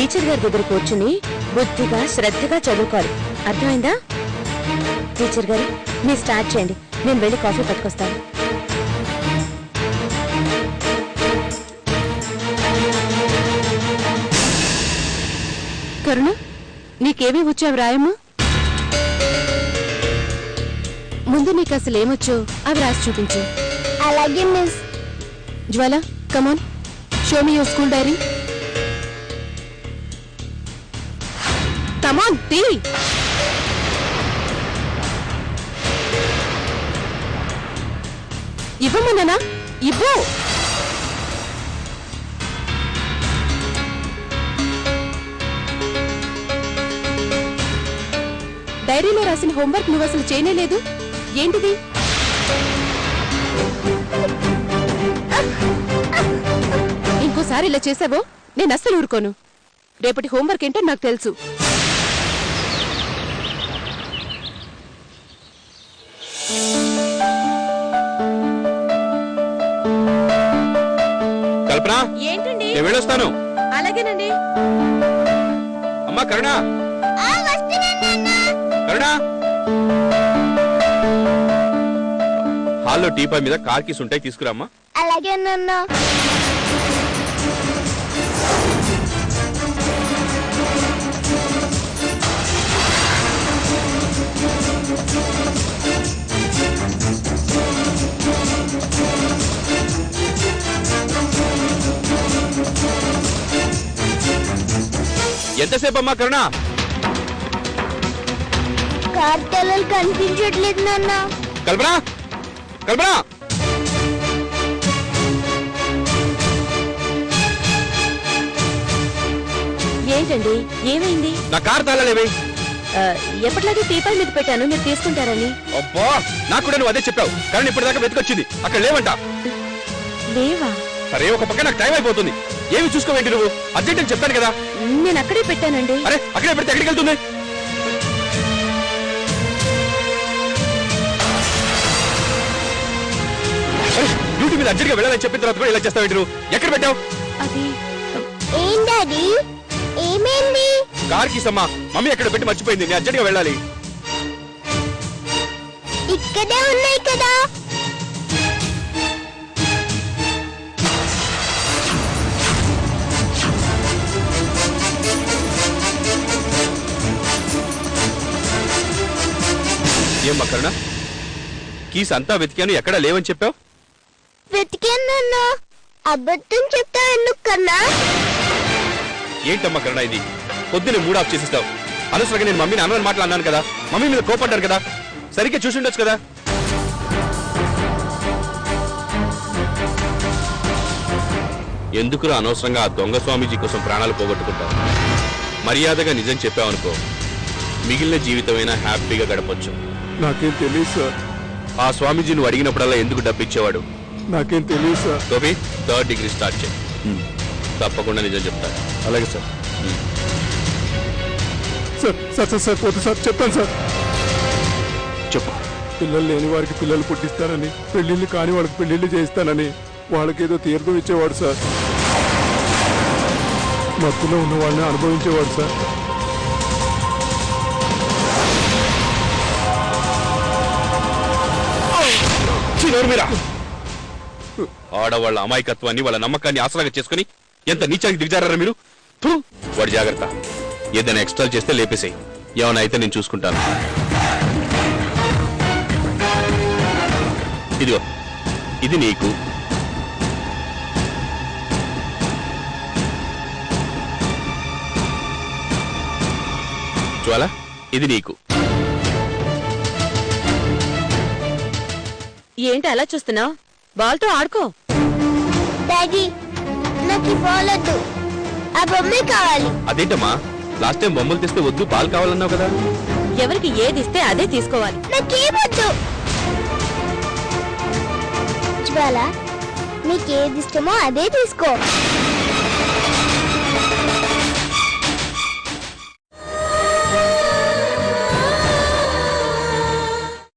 Teacher గారి దగ్గర కూర్చుని బుద్ధిగా శ్రద్ధగా చదువుకోవాలి, అర్థమైందా? టీచర్ గారు మీరు స్టార్ట్ చేయండి, నేను వెళ్ళి కాఫీ పట్టుకొస్తాను. కరుణ, నీకేమీ వచ్చావు రాయమ్మా? ముందు నీకు అసలు ఏమొచ్చో అవి రాసి చూపించు. అలాగే miss. Jwala, come on, show me your school diary. Come on, తీ. ఇవ్వమన్నానా? ఇవ్వు. డైరీలో రాసిన హోంవర్క్ నువ్వు అసలు చేయలేదు. ఏంటిది? ఇంకోసారి ఇలా చేసావో నేను అస్సలు ఊరుకోను. రేపటి హోంవర్క్ ఏంటో నాకు తెలుసు. కల్పన, ఏంటండి? నేను వెళ్ళొస్తాను. అలాగేనండి. అమ్మా కరుణ, కరుణ, హాల్లో టీపై మీద కార్ కీస్ ఉంటాయి, తీసుకురామ్మా. అలాగే నాన్న. ఎంతసేపు అమ్మా కరుణ? కార్ తలలు కనిపించట్లేదు నాన్న. కల్పన, కల్పన, ఏంటండి, ఏమైంది? నా కార్ తాళాలేవి? ఎప్పటిలాగే టీపై మీద పెట్టాను, మీరు తీసుకుంటారని. అబ్బా, నాకు కూడా నువ్వు అదే చెప్పావు, కానీ ఇప్పటిదాకా వెతుకొచ్చింది, అక్కడ లేవంట. లేవా? సరే, ఒక పక్క నాకు టైం అయిపోతుంది. ఏమి చూసుకోవేంటి నువ్వు? అర్జెంట్ అని చెప్తాను కదా. నేను అక్కడే పెట్టానండి. అరే, అక్కడే పెడితే ఎక్కడికి వెళ్తుంది? డ్యూటీ మీద అర్జెంట్ గా వెళ్ళాలని చెప్పిన తర్వాత కూడా ఇలా చేస్తావేంటి నువ్వు? ఎక్కడ పెట్టావు? అది ఏం డాడీ, ఏమైంది? కార్ కీస్ అమ్మా, మమ్మీ ఎక్కడ పెట్టి మర్చిపోయింది, నేను అర్జెంట్ గా వెళ్ళాలి. ఇక్కడే ఉన్నాయి కదా. ఏం కరుణ, కీస్ అంతా వెతికాను, ఎక్కడా లేవని చెప్పావు. వెతికాను. అబద్ధం చెప్తా ఎందుకు కన్నా? ఏంటమ్మా కరుణ ఇది? పొద్దునే మూడ్ ఆఫ్ చేసిస్తావు. అనవసరంగా నేను మమ్మీని అన్నని మాటలు అన్నాను కదా, మమ్మీ మీద కోపడ్డాను కదా, సరిగ్గా చూసి ఉండొచ్చు కదా. ఎందుకురా అనవసరంగా ఆ దొంగ స్వామీజీ కోసం ప్రాణాలు పోగొట్టుకుంటావు? మర్యాదగా నిజం చెప్పావనుకో, మిగిలిన జీవితమైనా హ్యాపీగా గడపొచ్చు. నాకేం తెలియదు సార్. ఆ స్వామీజీ నువ్వు అడిగినప్పుడల్లా ఎందుకు డబ్బిచ్చేవాడు? నాకేం తెలియదు sir. Gopi, 3rd degree start చేయి. తప్పకుండా నిజం చెప్తాను. అలాగే sir. Sir sir sir sir పోతే సార్ చెప్తాను సార్. చెప్పు. పిల్లలు లేని వారికి పిల్లలు పుట్టిస్తానని, పెళ్లిళ్ళు కాని వాళ్ళకి పెళ్లిళ్ళు చేయిస్తానని వాళ్ళకేదో తీర్థం ఇచ్చేవాడు సార్. మత్తులో ఉన్న వాళ్ళని అనుభవించేవాడు సార్. ఆడవాళ్ళ అమాయకత్వాన్ని, వాళ్ళ నమ్మకాన్ని ఆసరాగా చేసుకుని ఎంత నీచానికి దిగజారా మీరు? వాడి జాగ్రత్త, ఏదైనా ఎక్స్ట్రా చేస్తే లేపేసాయి. ఏమైనా అయితే నేను చూసుకుంటాను. ఇదిగో, ఇది నీకు. జ్వాల, ఇది నీకు. ఏంటి అలా చూస్తున్నావు? బాల్తో ఆడుకో. డాడీ, నాకు ఈ బాల్ వద్దు, ఆ బొమ్మే కావాలి. అదేంటమ్మా, లాస్ట్ టైం బొమ్మలు తెస్తే వద్దు, బాల్ కావాలన్నావు కదా. ఎవరికి ఏది ఇస్తే అదే తీసుకోవాలి. నాకేమొద్దు. జ్వాల, నీకేది ఇష్టమో అదే తీసుకో.